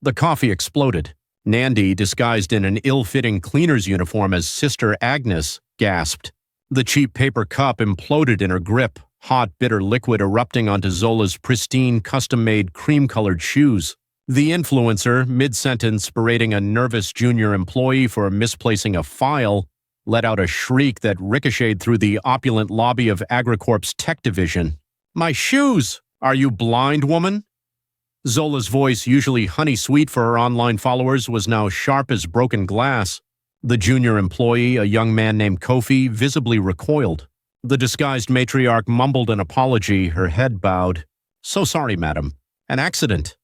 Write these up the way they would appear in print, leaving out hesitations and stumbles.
The coffee exploded. Nandi, disguised in an ill-fitting cleaner's uniform as Sister Agnes, gasped. The cheap paper cup imploded in her grip, hot, bitter liquid erupting onto Zola's pristine, custom-made, cream-colored shoes. The influencer, mid-sentence berating a nervous junior employee for misplacing a file, let out a shriek that ricocheted through the opulent lobby of AgriCorp's tech division. "My shoes! Are you blind, woman?" Zola's voice, usually honey-sweet for her online followers, was now sharp as broken glass. The junior employee, a young man named Kofi, visibly recoiled. The disguised matriarch mumbled an apology, her head bowed. "So sorry, madam. An accident."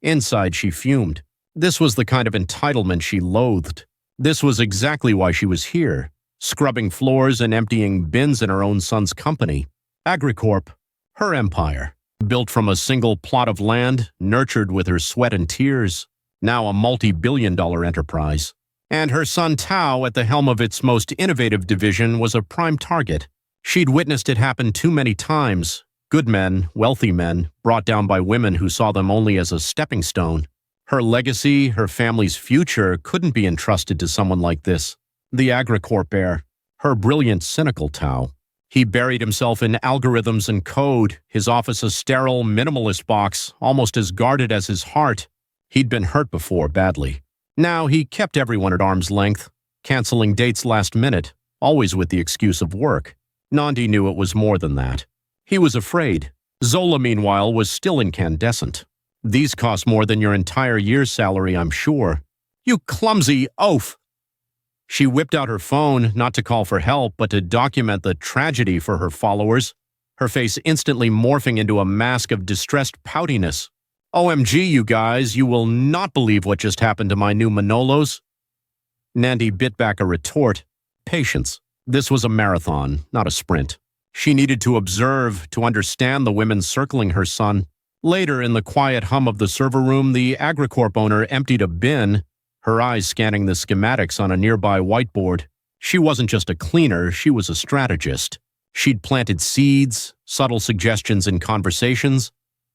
Inside, she fumed. This was the kind of entitlement she loathed. This was exactly why she was here, scrubbing floors and emptying bins in her own son's company. AgriCorp, her empire, built from a single plot of land, nurtured with her sweat and tears, now a multi-billion-dollar enterprise. And her son Tao, at the helm of its most innovative division, was a prime target. She'd witnessed it happen too many times. Good men, wealthy men, brought down by women who saw them only as a stepping stone. Her legacy, her family's future, couldn't be entrusted to someone like this. The AgriCorp heir, her brilliant, cynical Tao. He buried himself in algorithms and code, his office a sterile, minimalist box, almost as guarded as his heart. He'd been hurt before, badly. Now he kept everyone at arm's length, canceling dates last minute, always with the excuse of work. Nandi knew it was more than that. He was afraid. Zola, meanwhile, was still incandescent. "These cost more than your entire year's salary, I'm sure." "You clumsy oaf!" She whipped out her phone, not to call for help, but to document the tragedy for her followers, her face instantly morphing into a mask of distressed poutiness. "OMG, you guys, you will not believe what just happened to my new Manolos." Nandi bit back a retort. Patience. This was a marathon, not a sprint. She needed to observe, to understand the women circling her son. Later, in the quiet hum of the server room, the AgriCorp owner emptied a bin, her eyes scanning the schematics on a nearby whiteboard. She wasn't just a cleaner, she was a strategist. She'd planted seeds, subtle suggestions in conversations,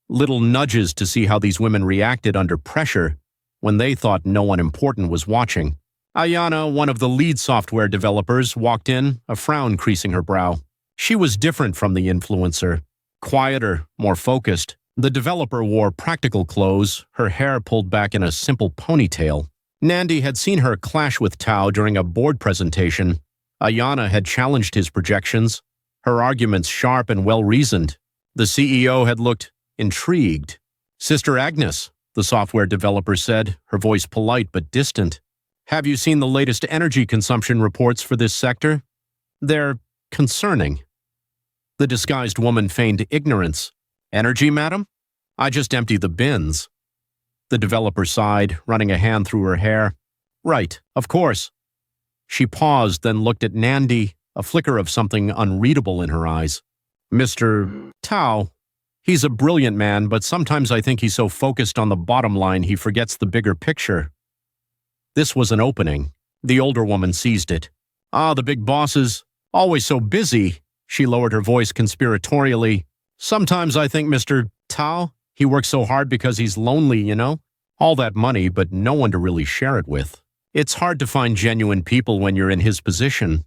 little nudges to see how these women reacted under pressure when they thought no one important was watching. Ayana, one of the lead software developers, walked in, a frown creasing her brow. She was different from the influencer, quieter, more focused. The developer wore practical clothes, her hair pulled back in a simple ponytail. Nandi had seen her clash with Tao during a board presentation. Ayana had challenged his projections, her arguments sharp and well-reasoned. The CEO had looked intrigued. "Sister Agnes," the software developer said, her voice polite but distant. "Have you seen the latest energy consumption reports for this sector? They're concerning." The disguised woman feigned ignorance. "Energy, madam? I just emptied the bins." The developer sighed, running a hand through her hair. "Right, of course." She paused, then looked at Nandi, a flicker of something unreadable in her eyes. "Mr. Tao, he's a brilliant man, but sometimes I think he's so focused on the bottom line he forgets the bigger picture." This was an opening. The older woman seized it. "Ah, the big bosses, always so busy." She lowered her voice conspiratorially. "Sometimes I think Mr. Tao, he works so hard because he's lonely, you know? All that money, but no one to really share it with. It's hard to find genuine people when you're in his position."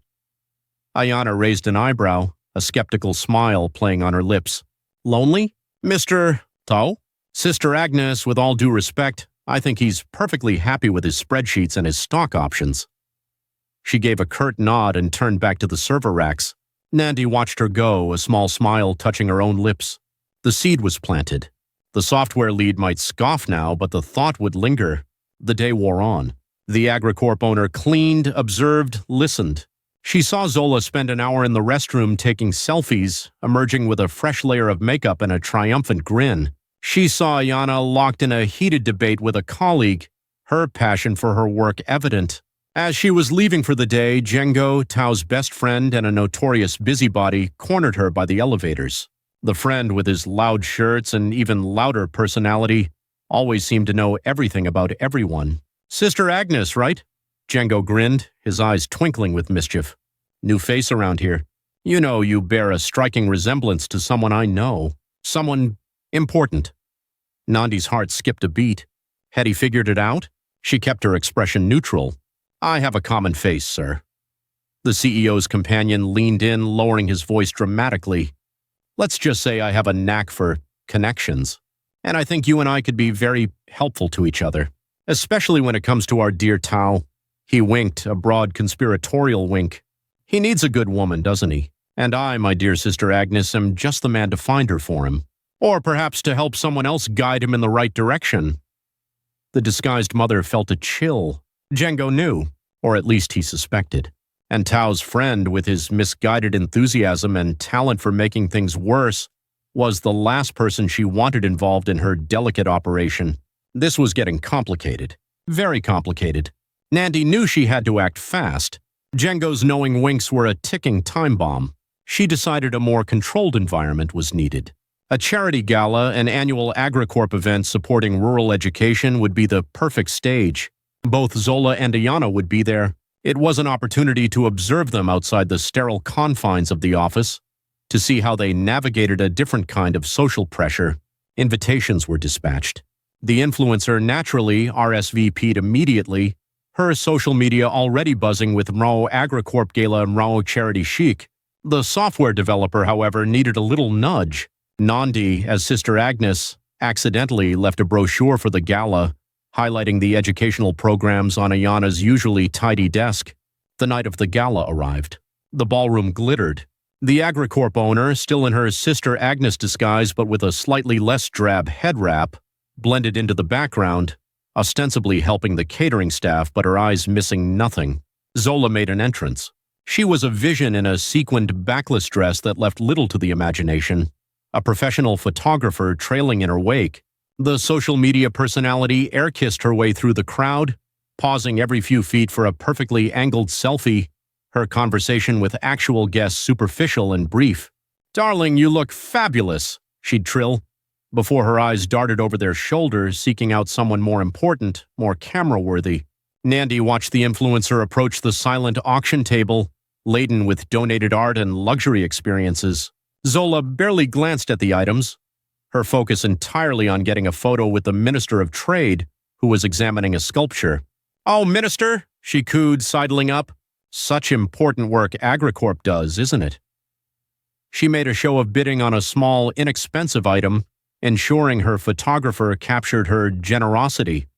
Ayana raised an eyebrow, a skeptical smile playing on her lips. "Lonely? Mr. Tao? Sister Agnes, with all due respect, I think he's perfectly happy with his spreadsheets and his stock options." She gave a curt nod and turned back to the server racks. Nandi watched her go, a small smile touching her own lips. The seed was planted. The software lead might scoff now, but the thought would linger. The day wore on. The AgriCorp owner cleaned, observed, listened. She saw Zola spend an hour in the restroom taking selfies, emerging with a fresh layer of makeup and a triumphant grin. She saw Ayana locked in a heated debate with a colleague, her passion for her work evident. As she was leaving for the day, Django, Tao's best friend and a notorious busybody, cornered her by the elevators. The friend, with his loud shirts and even louder personality, always seemed to know everything about everyone. "Sister Agnes, right?" Django grinned, his eyes twinkling with mischief. "New face around here. You know you bear a striking resemblance to someone I know. Someone important." Nandi's heart skipped a beat. Had he figured it out? She kept her expression neutral. I have a common face, sir. The CEO's companion leaned in, lowering his voice dramatically. Let's just say I have a knack for connections, and I think you and I could be very helpful to each other, especially when it comes to our dear Tao. He winked, a broad conspiratorial wink. He needs a good woman, doesn't he? And I, my dear sister Agnes, am just the man to find her for him. Or perhaps to help someone else guide him in the right direction. The disguised mother felt a chill. Django knew, or at least he suspected. And Tao's friend, with his misguided enthusiasm and talent for making things worse, was the last person she wanted involved in her delicate operation. This was getting complicated. Very complicated. Nandi knew she had to act fast. Django's knowing winks were a ticking time bomb. She decided a more controlled environment was needed. A charity gala, an annual AgriCorp event supporting rural education, would be the perfect stage. Both Zola and Ayana would be there. It was an opportunity to observe them outside the sterile confines of the office, to see how they navigated a different kind of social pressure. Invitations were dispatched. The influencer naturally RSVP'd immediately, her social media already buzzing with Mrao AgriCorp Gala and Mrao Charity Chic. The software developer, however, needed a little nudge. Nandi, as Sister Agnes, accidentally left a brochure for the gala, highlighting the educational programs on Ayana's usually tidy desk. The night of the gala arrived. The ballroom glittered. The AgriCorp owner, still in her Sister Agnes disguise but with a slightly less drab head wrap, blended into the background, ostensibly helping the catering staff, but her eyes missing nothing. Zola made an entrance. She was a vision in a sequined backless dress that left little to the imagination. A professional photographer trailing in her wake. The social media personality air-kissed her way through the crowd, pausing every few feet for a perfectly angled selfie, her conversation with actual guests superficial and brief. "Darling, you look fabulous," she'd trill, before her eyes darted over their shoulders, seeking out someone more important, more camera-worthy. Nandi watched the influencer approach the silent auction table, laden with donated art and luxury experiences. Zola barely glanced at the items, her focus entirely on getting a photo with the Minister of Trade, who was examining a sculpture. "Oh, Minister," she cooed, sidling up. "Such important work AgriCorp does, isn't it?" She made a show of bidding on a small, inexpensive item, ensuring her photographer captured her generosity.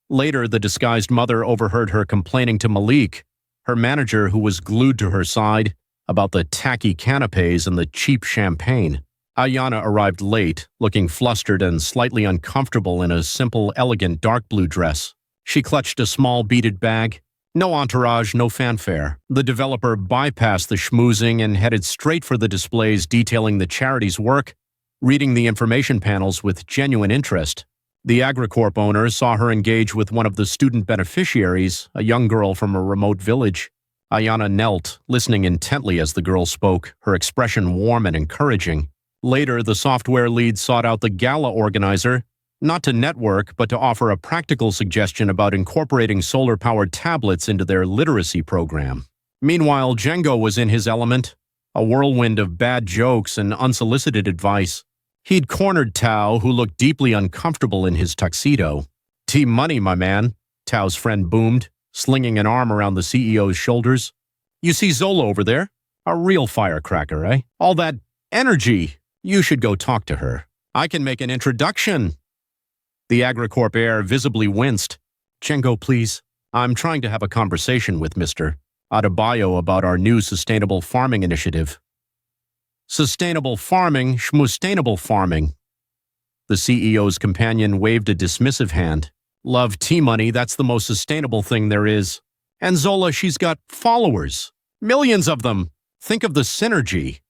Later, the disguised mother overheard her complaining to Malik, her manager who was glued to her side, about the tacky canapes and the cheap champagne. Ayana arrived late, looking flustered and slightly uncomfortable in a simple, elegant dark blue dress. She clutched a small beaded bag. No entourage, no fanfare. The developer bypassed the schmoozing and headed straight for the displays detailing the charity's work, reading the information panels with genuine interest. The AgriCorp owner saw her engage with one of the student beneficiaries, a young girl from a remote village. Ayana knelt, listening intently as the girl spoke, her expression warm and encouraging. Later, the software lead sought out the gala organizer, not to network, but to offer a practical suggestion about incorporating solar-powered tablets into their literacy program. Meanwhile, Django was in his element, a whirlwind of bad jokes and unsolicited advice. He'd cornered Tao, who looked deeply uncomfortable in his tuxedo. "Team money, my man," Tao's friend boomed, slinging an arm around the CEO's shoulders. "You see Zola over there? A real firecracker, eh? All that energy. You should go talk to her. I can make an introduction." The AgriCorp heir visibly winced. "Django, please. I'm trying to have a conversation with Mr. Adebayo about our new sustainable farming initiative." Sustainable farming, schmustainable farming. The CEO's companion waved a dismissive hand. "Love T-money, that's the most sustainable thing there is. And Zola, she's got followers. Millions of them. Think of the synergy."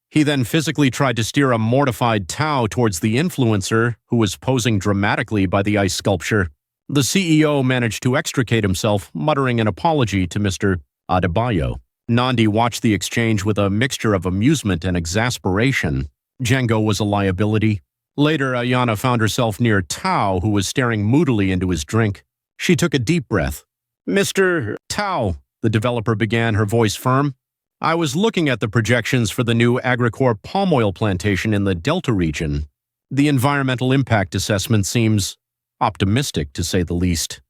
He then physically tried to steer a mortified Tao towards the influencer, who was posing dramatically by the ice sculpture. The CEO managed to extricate himself, muttering an apology to Mr. Adebayo. Nandi watched the exchange with a mixture of amusement and exasperation. Django was a liability. Later, Ayana found herself near Tao, who was staring moodily into his drink. She took a deep breath. "Mr. Tao," the developer began, her voice firm. "I was looking at the projections for the new AgriCorp palm oil plantation in the Delta region. The environmental impact assessment seems Optimistic, to say the least.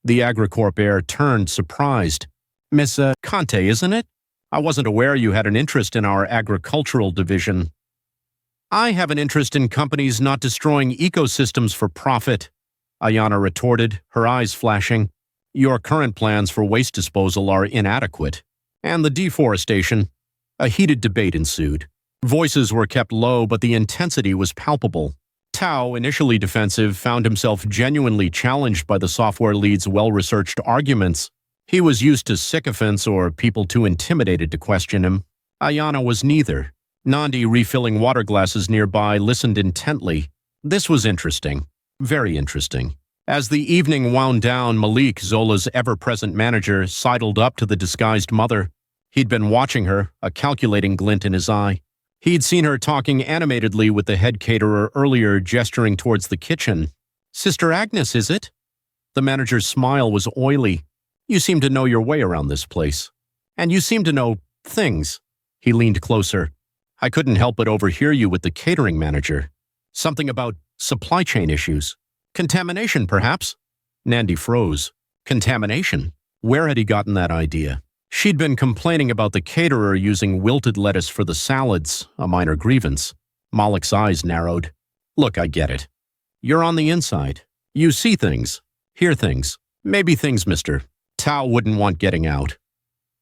The Agricorp heir turned, surprised. Miss Conte, isn't it? I wasn't aware you had an interest in our agricultural division. I have an interest in companies not destroying ecosystems for profit, Ayana retorted, her eyes flashing. Your current plans for waste disposal are inadequate. And the deforestation. A heated debate ensued. Voices were kept low, but the intensity was palpable. Tao, initially defensive, found himself genuinely challenged by the software lead's well-researched arguments. He was used to sycophants or people too intimidated to question him. Ayana was neither. Nandi, refilling water glasses nearby, listened intently. This was interesting. Very interesting. As the evening wound down, Malik, Zola's ever-present manager, sidled up to the disguised mother. He'd been watching her, a calculating glint in his eye. He'd seen her talking animatedly with the head caterer earlier, gesturing towards the kitchen. Sister Agnes, is it? The manager's smile was oily. You seem to know your way around this place. And you seem to know things. He leaned closer. I couldn't help but overhear you with the catering manager. Something about supply chain issues. Contamination, perhaps? Nandi froze. Contamination? Where had he gotten that idea? She'd been complaining about the caterer using wilted lettuce for the salads, a minor grievance. Malik's eyes narrowed. Look, I get it. You're on the inside. You see things, hear things, maybe things, mister. Tao wouldn't want getting out.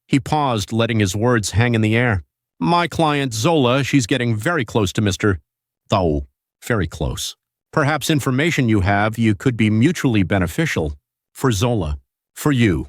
He paused, letting his words hang in the air. My client, Zola, she's getting very close to Mr. Tao. Very close. Perhaps information you have, you could be mutually beneficial. For Zola. For you.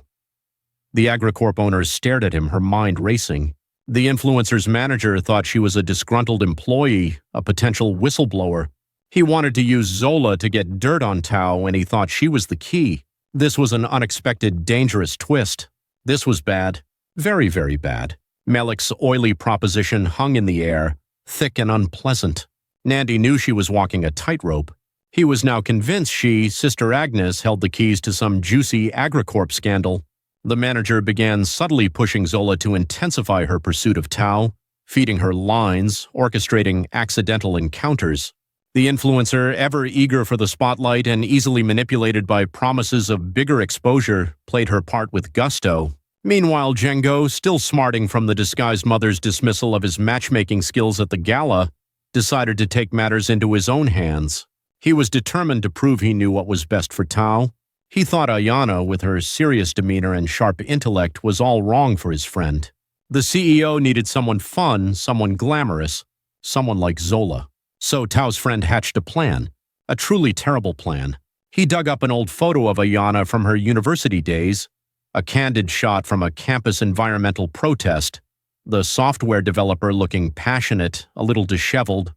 The Agricorp owner stared at him, her mind racing. The influencer's manager thought she was a disgruntled employee, a potential whistleblower. He wanted to use Zola to get dirt on Tao, and he thought she was the key. This was an unexpected, dangerous twist. This was bad. Very, very bad. Malik's oily proposition hung in the air, thick and unpleasant. Nandi knew she was walking a tightrope. He was now convinced she, Sister Agnes, held the keys to some juicy Agricorp scandal. The manager began subtly pushing Zola to intensify her pursuit of Tao, feeding her lines, orchestrating accidental encounters. The influencer, ever eager for the spotlight and easily manipulated by promises of bigger exposure, played her part with gusto. Meanwhile, Django, still smarting from the disguised mother's dismissal of his matchmaking skills at the gala, decided to take matters into his own hands. He was determined to prove he knew what was best for Tao. He thought Ayana, with her serious demeanor and sharp intellect, was all wrong for his friend. The CEO needed someone fun, someone glamorous, someone like Zola. So Tao's friend hatched a plan, a truly terrible plan. He dug up an old photo of Ayana from her university days, a candid shot from a campus environmental protest, the software developer looking passionate, a little disheveled,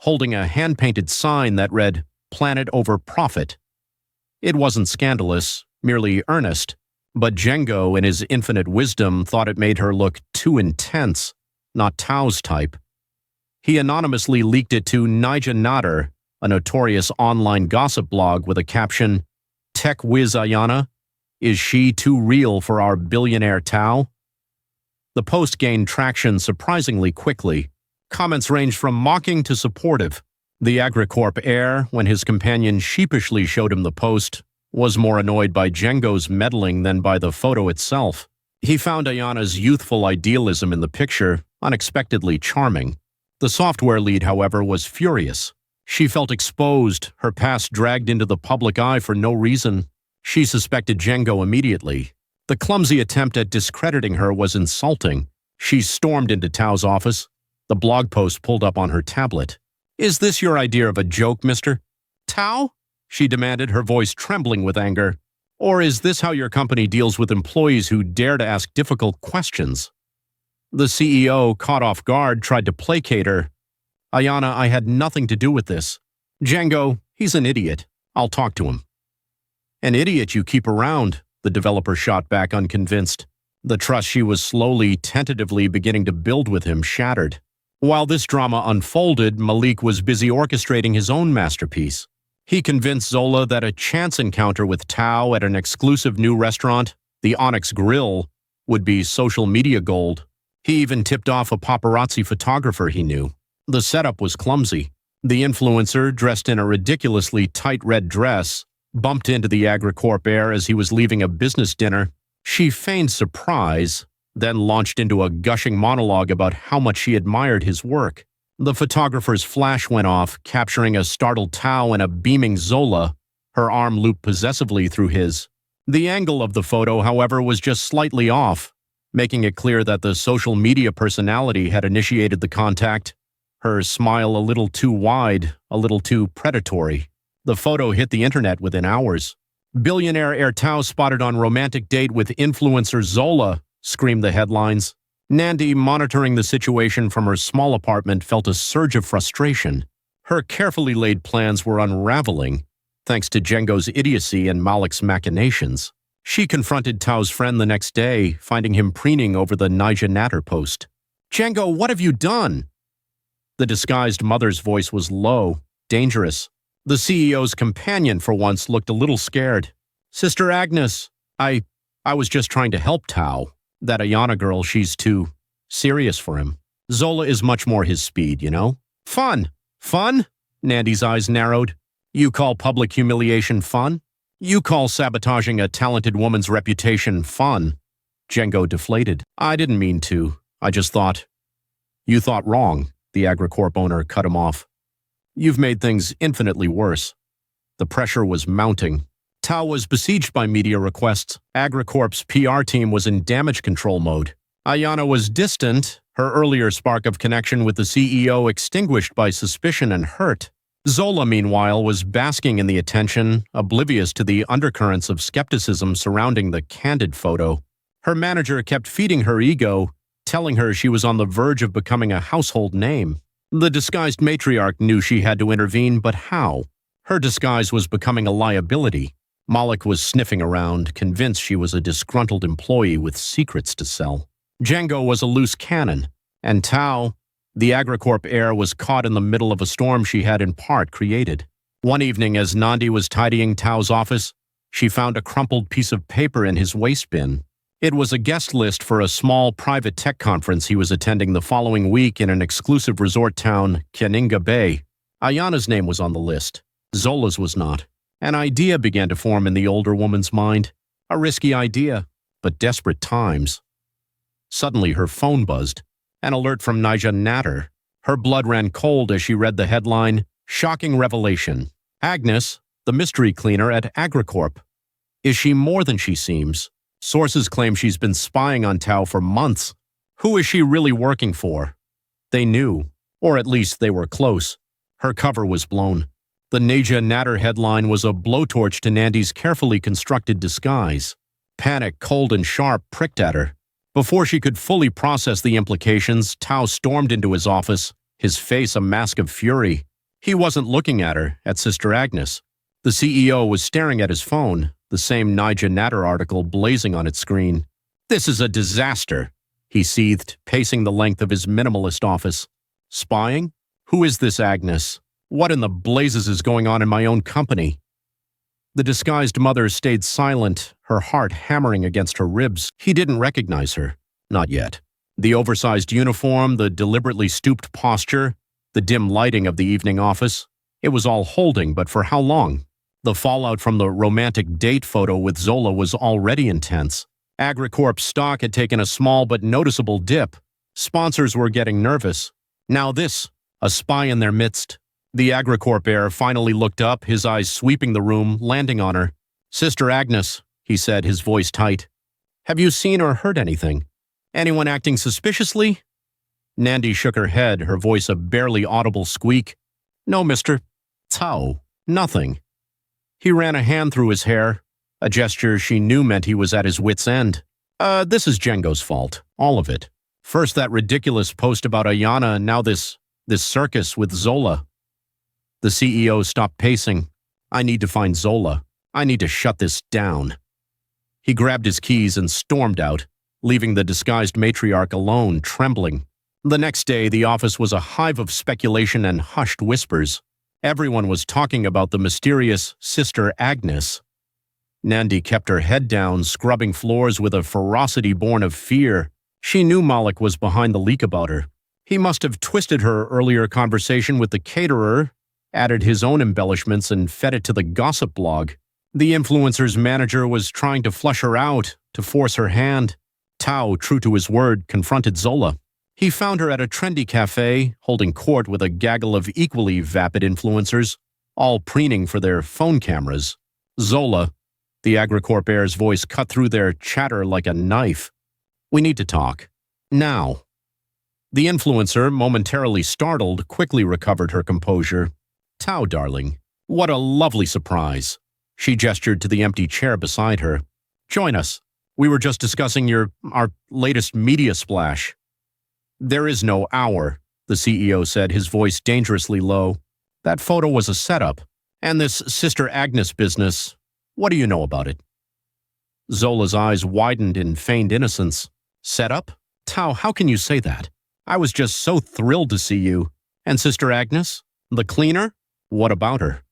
holding a hand-painted sign that read, "Planet over Profit." It wasn't scandalous, merely earnest, but Django, in his infinite wisdom, thought it made her look too intense, not Tao's type. He anonymously leaked it to Nija Nader, a notorious online gossip blog with a caption, "Tech whiz Ayana? Is she too real for our billionaire Tao?" The post gained traction surprisingly quickly. Comments ranged from mocking to supportive. The Agricorp heir, when his companion sheepishly showed him the post, was more annoyed by Django's meddling than by the photo itself. He found Ayana's youthful idealism in the picture unexpectedly charming. The software lead, however, was furious. She felt exposed, her past dragged into the public eye for no reason. She suspected Django immediately. The clumsy attempt at discrediting her was insulting. She stormed into Tao's office. The blog post pulled up on her tablet. "Is this your idea of a joke, mister? Tao?" she demanded, her voice trembling with anger. "Or is this how your company deals with employees who dare to ask difficult questions?" The CEO, caught off guard, tried to placate her. "Ayana, I had nothing to do with this. Django, he's an idiot. I'll talk to him." "An idiot you keep around," the developer shot back, unconvinced. The trust she was slowly, tentatively beginning to build with him shattered. While this drama unfolded, Malik was busy orchestrating his own masterpiece. He convinced Zola that a chance encounter with Tao at an exclusive new restaurant, the Onyx Grill, would be social media gold. He even tipped off a paparazzi photographer he knew. The setup was clumsy. The influencer, dressed in a ridiculously tight red dress, bumped into the AgriCorp heir as he was leaving a business dinner. She feigned surprise, then launched into a gushing monologue about how much she admired his work. The photographer's flash went off, capturing a startled Tao and a beaming Zola, her arm looped possessively through his. The angle of the photo, however, was just slightly off, making it clear that the social media personality had initiated the contact, her smile a little too wide, a little too predatory. The photo hit the internet within hours. "Billionaire heir Tao spotted on romantic date with influencer Zola," screamed the headlines. Nandi, monitoring the situation from her small apartment, felt a surge of frustration. Her carefully laid plans were unraveling, thanks to Django's idiocy and Malik's machinations. She confronted Tao's friend the next day, finding him preening over the Nija Natter post. "Django, what have you done?" The disguised mother's voice was low, dangerous. The CEO's companion, for once, looked a little scared. "Sister Agnes, I was just trying to help Tao. That Ayana girl, she's too serious for him. Zola is much more his speed, you know?" "Fun? Fun?" Nandi's eyes narrowed. "You call public humiliation fun? You call sabotaging a talented woman's reputation fun?" Django deflated. "I didn't mean to. I just thought—" "You thought wrong," the AgriCorp owner cut him off. "You've made things infinitely worse." The pressure was mounting. Tao was besieged by media requests. AgriCorp's PR team was in damage control mode. Ayana was distant, her earlier spark of connection with the CEO extinguished by suspicion and hurt. Zola, meanwhile, was basking in the attention, oblivious to the undercurrents of skepticism surrounding the candid photo. Her manager kept feeding her ego, telling her she was on the verge of becoming a household name. The disguised matriarch knew she had to intervene, but how? Her disguise was becoming a liability. Malik was sniffing around, convinced she was a disgruntled employee with secrets to sell. Django was a loose cannon, and Tao, the AgriCorp heir, was caught in the middle of a storm she had in part created. One evening, as Nandi was tidying Tao's office, she found a crumpled piece of paper in his waste bin. It was a guest list for a small private tech conference he was attending the following week in an exclusive resort town, Kaninga Bay. Ayana's name was on the list. Zola's was not. An idea began to form in the older woman's mind. A risky idea, but desperate times. Suddenly her phone buzzed. An alert from Nija Natter. Her blood ran cold as she read the headline, "Shocking Revelation. Agnes, the mystery cleaner at AgriCorp. Is she more than she seems? Sources claim she's been spying on Tao for months. Who is she really working for?" They knew, or at least they were close. Her cover was blown. The Nija Natter headline was a blowtorch to Nandi's carefully constructed disguise. Panic, cold and sharp, pricked at her. Before she could fully process the implications, Tao stormed into his office, his face a mask of fury. He wasn't looking at her, at Sister Agnes. The CEO was staring at his phone, the same Nija Natter article blazing on its screen. "This is a disaster," he seethed, pacing the length of his minimalist office. "Spying? Who is this Agnes? What in the blazes is going on in my own company?" The disguised mother stayed silent, her heart hammering against her ribs. He didn't recognize her. Not yet. The oversized uniform, the deliberately stooped posture, the dim lighting of the evening office. It was all holding, but for how long? The fallout from the romantic date photo with Zola was already intense. AgriCorp's stock had taken a small but noticeable dip. Sponsors were getting nervous. Now this, a spy in their midst. The AgriCorp heir finally looked up, his eyes sweeping the room, landing on her. "Sister Agnes," he said, his voice tight. "Have you seen or heard anything? Anyone acting suspiciously?" Nandi shook her head, her voice a barely audible squeak. "No, Mr. Tao, nothing." He ran a hand through his hair, a gesture she knew meant he was at his wit's end. This is Django's fault, all of it. First that ridiculous post about Ayana, and now this circus with Zola." The CEO stopped pacing. "I need to find Zola. I need to shut this down." He grabbed his keys and stormed out, leaving the disguised matriarch alone, trembling. The next day, the office was a hive of speculation and hushed whispers. Everyone was talking about the mysterious Sister Agnes. Nandi kept her head down, scrubbing floors with a ferocity born of fear. She knew Malik was behind the leak about her. He must have twisted her earlier conversation with the caterer, added his own embellishments, and fed it to the gossip blog. The influencer's manager was trying to flush her out, to force her hand. Tao, true to his word, confronted Zola. He found her at a trendy cafe, holding court with a gaggle of equally vapid influencers, all preening for their phone cameras. Zola, the AgriCorp heir's voice cut through their chatter like a knife. We need to talk. Now. The influencer, momentarily startled, quickly recovered her composure. Tao, darling, what a lovely surprise. She gestured to the empty chair beside her. Join us. We were just discussing our latest media splash. There is no our, the CEO said, his voice dangerously low. That photo was a setup. And this Sister Agnes business, what do you know about it? Zola's eyes widened in feigned innocence. Setup? Tao, how can you say that? I was just so thrilled to see you. And Sister Agnes? The cleaner? What about her?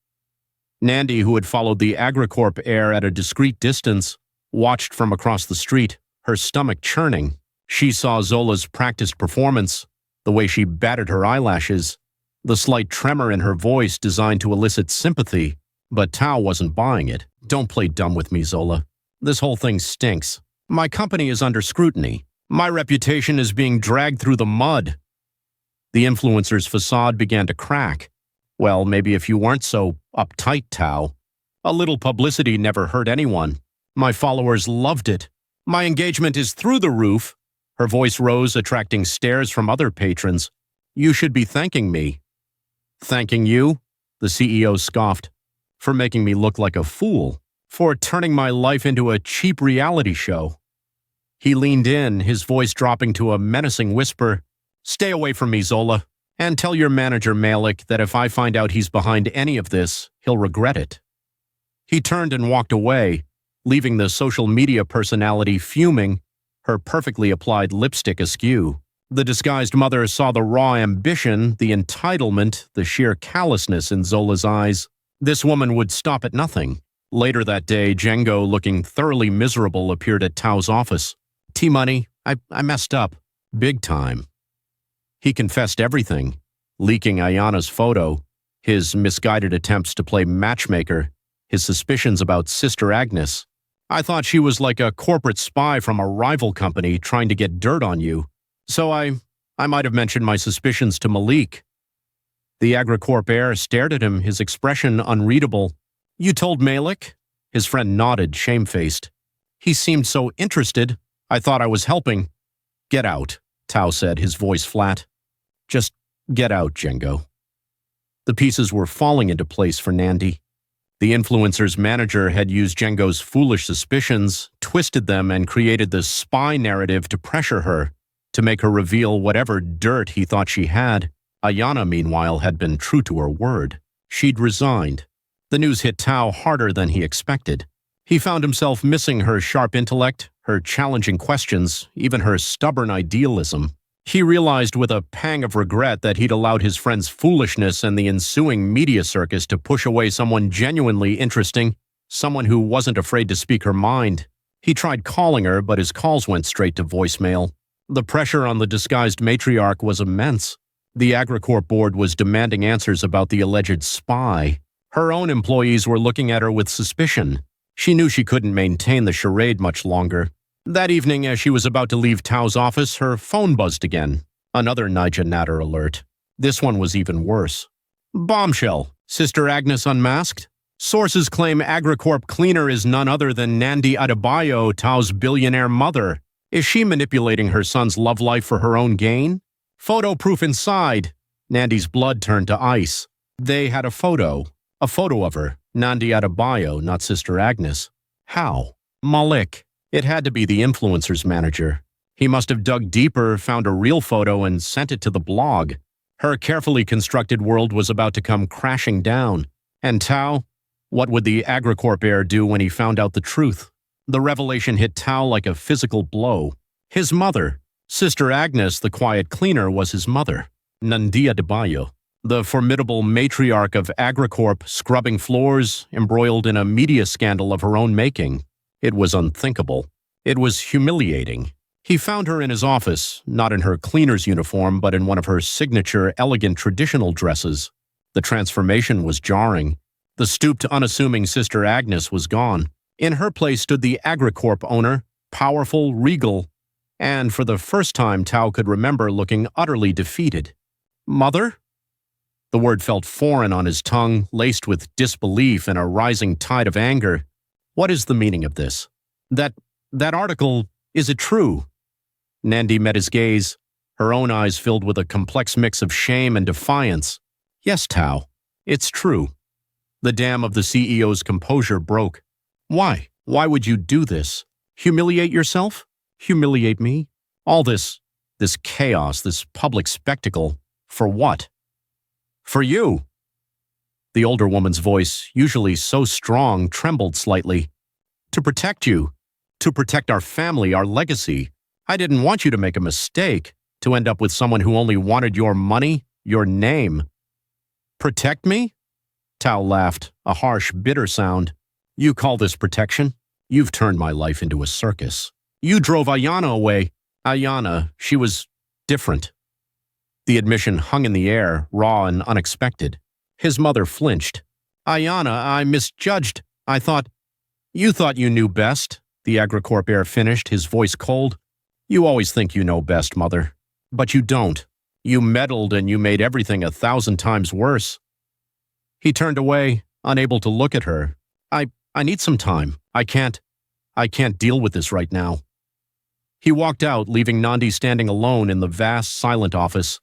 Nandi, who had followed the AgriCorp heir at a discreet distance, watched from across the street, her stomach churning. She saw Zola's practiced performance, the way she batted her eyelashes, the slight tremor in her voice designed to elicit sympathy, but Tao wasn't buying it. Don't play dumb with me, Zola. This whole thing stinks. My company is under scrutiny. My reputation is being dragged through the mud. The influencer's facade began to crack. Well, maybe if you weren't so uptight, Tao. A little publicity never hurt anyone. My followers loved it. My engagement is through the roof. Her voice rose, attracting stares from other patrons. You should be thanking me. Thanking you? The CEO scoffed. For making me look like a fool. For turning my life into a cheap reality show. He leaned in, his voice dropping to a menacing whisper. Stay away from me, Zola. And tell your manager, Malik, that if I find out he's behind any of this, he'll regret it. He turned and walked away, leaving the social media personality fuming, her perfectly applied lipstick askew. The disguised mother saw the raw ambition, the entitlement, the sheer callousness in Zola's eyes. This woman would stop at nothing. Later that day, Django, looking thoroughly miserable, appeared at Tao's office. T-Money, I messed up. Big time. He confessed everything, leaking Ayana's photo, his misguided attempts to play matchmaker, his suspicions about Sister Agnes. I thought she was like a corporate spy from a rival company trying to get dirt on you. So I might have mentioned my suspicions to Malik. The AgriCorp heir stared at him, his expression unreadable. You told Malik? His friend nodded, shamefaced. He seemed so interested. I thought I was helping. Get out, Tao said, his voice flat. Just get out, Django. The pieces were falling into place for Nandi. The influencer's manager had used Django's foolish suspicions, twisted them, and created this spy narrative to pressure her, to make her reveal whatever dirt he thought she had. Ayana, meanwhile, had been true to her word. She'd resigned. The news hit Tao harder than he expected. He found himself missing her sharp intellect, her challenging questions, even her stubborn idealism. He realized with a pang of regret that he'd allowed his friend's foolishness and the ensuing media circus to push away someone genuinely interesting, someone who wasn't afraid to speak her mind. He tried calling her, but his calls went straight to voicemail. The pressure on the disguised matriarch was immense. The AgriCorp board was demanding answers about the alleged spy. Her own employees were looking at her with suspicion. She knew she couldn't maintain the charade much longer. That evening, as she was about to leave Tao's office, her phone buzzed again. Another Nija Natter alert. This one was even worse. Bombshell. Sister Agnes unmasked? Sources claim AgriCorp cleaner is none other than Nandi Adebayo, Tao's billionaire mother. Is she manipulating her son's love life for her own gain? Photo proof inside. Nandi's blood turned to ice. They had a photo of her. Nandi Adebayo, not Sister Agnes. How? Malik. It had to be the influencer's manager. He must have dug deeper, found a real photo, and sent it to the blog. Her carefully constructed world was about to come crashing down. And Tao? What would the AgriCorp heir do when he found out the truth? The revelation hit Tao like a physical blow. His mother, Sister Agnes, the quiet cleaner, was his mother. Nandi Adebayo, the formidable matriarch of AgriCorp, scrubbing floors, embroiled in a media scandal of her own making. It was unthinkable. It was humiliating. He found her in his office, not in her cleaner's uniform, but in one of her signature, elegant, traditional dresses. The transformation was jarring. The stooped, unassuming Sister Agnes was gone. In her place stood the AgriCorp owner, powerful, regal, and for the first time Tao could remember looking utterly defeated. Mother? The word felt foreign on his tongue, laced with disbelief and a rising tide of anger. What is the meaning of this? That article, is it true? Nandi met his gaze, her own eyes filled with a complex mix of shame and defiance. Yes, Tao, it's true. The dam of the CEO's composure broke. Why? Why would you do this? Humiliate yourself? Humiliate me? All this chaos, this public spectacle, for what? For you. The older woman's voice, usually so strong, trembled slightly. To protect you. To protect our family, our legacy. I didn't want you to make a mistake, to end up with someone who only wanted your money, your name. Protect me? Tao laughed, a harsh, bitter sound. You call this protection? You've turned my life into a circus. You drove Ayana away. Ayana, she was different. The admission hung in the air, raw and unexpected. His mother flinched. Ayana, I misjudged. You thought you knew best, the AgriCorp heir finished, his voice cold. You always think you know best, Mother. But you don't. You meddled and you made everything 1,000 times worse. He turned away, unable to look at her. I need some time. I can't deal with this right now. He walked out, leaving Nandi standing alone in the vast, silent office,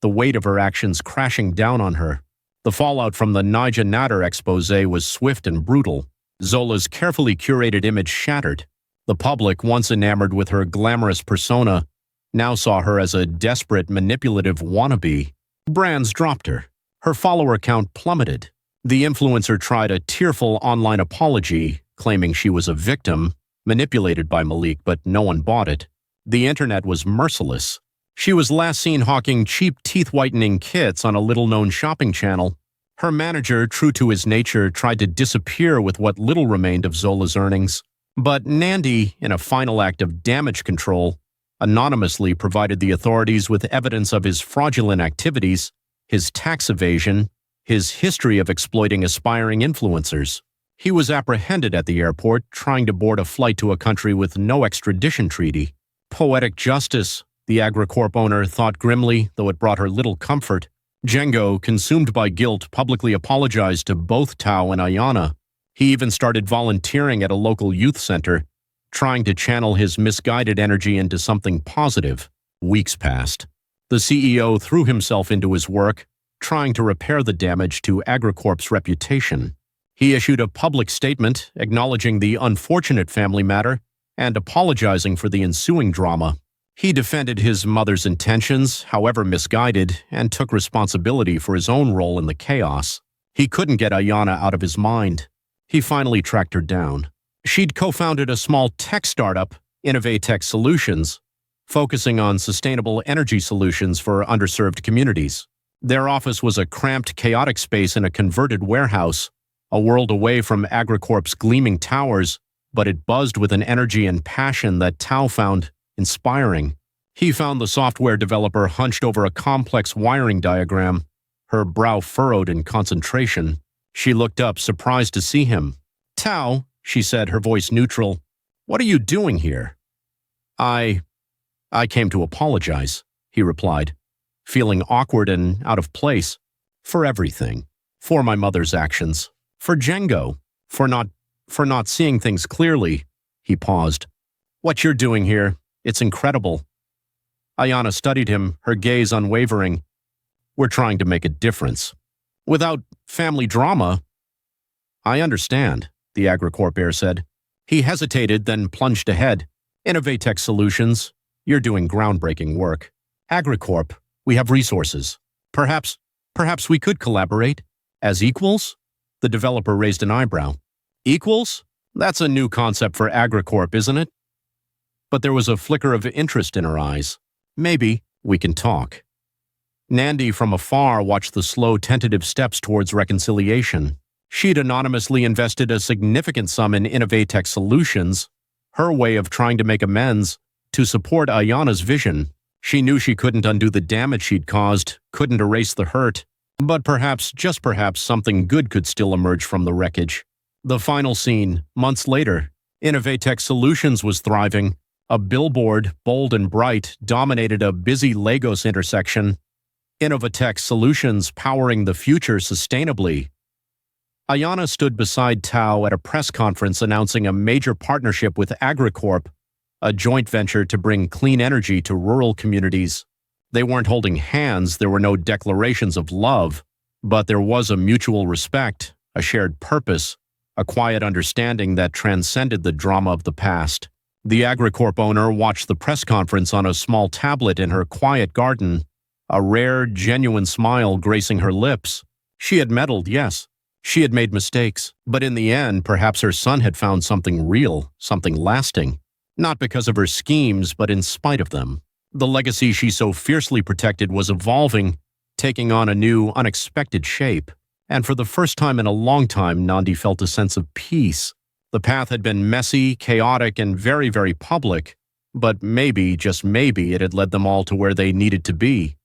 the weight of her actions crashing down on her. The fallout from the Nija Natter expose was swift and brutal. Zola's carefully curated image shattered. The public, once enamored with her glamorous persona, now saw her as a desperate, manipulative wannabe. Brands dropped her. Her follower count plummeted. The influencer tried a tearful online apology, claiming she was a victim, manipulated by Malik, but no one bought it. The internet was merciless. She was last seen hawking cheap teeth-whitening kits on a little-known shopping channel. Her manager, true to his nature, tried to disappear with what little remained of Zola's earnings. But Nandi, in a final act of damage control, anonymously provided the authorities with evidence of his fraudulent activities, his tax evasion, his history of exploiting aspiring influencers. He was apprehended at the airport, trying to board a flight to a country with no extradition treaty. Poetic justice, the AgriCorp owner thought grimly, though it brought her little comfort. Django, consumed by guilt, publicly apologized to both Tao and Ayana. He even started volunteering at a local youth center, trying to channel his misguided energy into something positive. Weeks passed. The CEO threw himself into his work, trying to repair the damage to AgriCorp's reputation. He issued a public statement acknowledging the unfortunate family matter and apologizing for the ensuing drama. He defended his mother's intentions, however misguided, and took responsibility for his own role in the chaos. He couldn't get Ayana out of his mind. He finally tracked her down. She'd co-founded a small tech startup, Innovatech Solutions, focusing on sustainable energy solutions for underserved communities. Their office was a cramped, chaotic space in a converted warehouse, a world away from AgriCorp's gleaming towers, but it buzzed with an energy and passion that Tao found inspiring. He found the software developer hunched over a complex wiring diagram, her brow furrowed in concentration. She looked up, surprised to see him. Tao, she said, her voice neutral, what are you doing here? I came to apologize, he replied, feeling awkward and out of place. For everything. For my mother's actions. For Django. For not seeing things clearly. He paused. What you're doing here, it's incredible. Ayana studied him, her gaze unwavering. We're trying to make a difference. Without family drama. I understand, the AgriCorp heir said. He hesitated, then plunged ahead. Innovatech Solutions, you're doing groundbreaking work. AgriCorp, we have resources. Perhaps we could collaborate. As equals? The developer raised an eyebrow. Equals? That's a new concept for AgriCorp, isn't it? But there was a flicker of interest in her eyes. Maybe we can talk. Nandi from afar watched the slow, tentative steps towards reconciliation. She'd anonymously invested a significant sum in Innovatech Solutions, her way of trying to make amends, to support Ayana's vision. She knew she couldn't undo the damage she'd caused, couldn't erase the hurt, But perhaps, just perhaps, something good could still emerge from the wreckage. The final scene, months later, Innovatech Solutions was thriving. A billboard, bold and bright, dominated a busy Lagos intersection. Innovatech Solutions powering the future sustainably. Ayana stood beside Tao at a press conference announcing a major partnership with AgriCorp, a joint venture to bring clean energy to rural communities. They weren't holding hands, there were no declarations of love, but there was a mutual respect, a shared purpose, a quiet understanding that transcended the drama of the past. The AgriCorp owner watched the press conference on a small tablet in her quiet garden, a rare, genuine smile gracing her lips. She had meddled, yes. She had made mistakes, but in the end, perhaps her son had found something real, something lasting. Not because of her schemes, but in spite of them. The legacy she so fiercely protected was evolving, taking on a new, unexpected shape. And for the first time in a long time, Nandi felt a sense of peace. The path had been messy, chaotic, and very, very public, but maybe, just maybe, it had led them all to where they needed to be.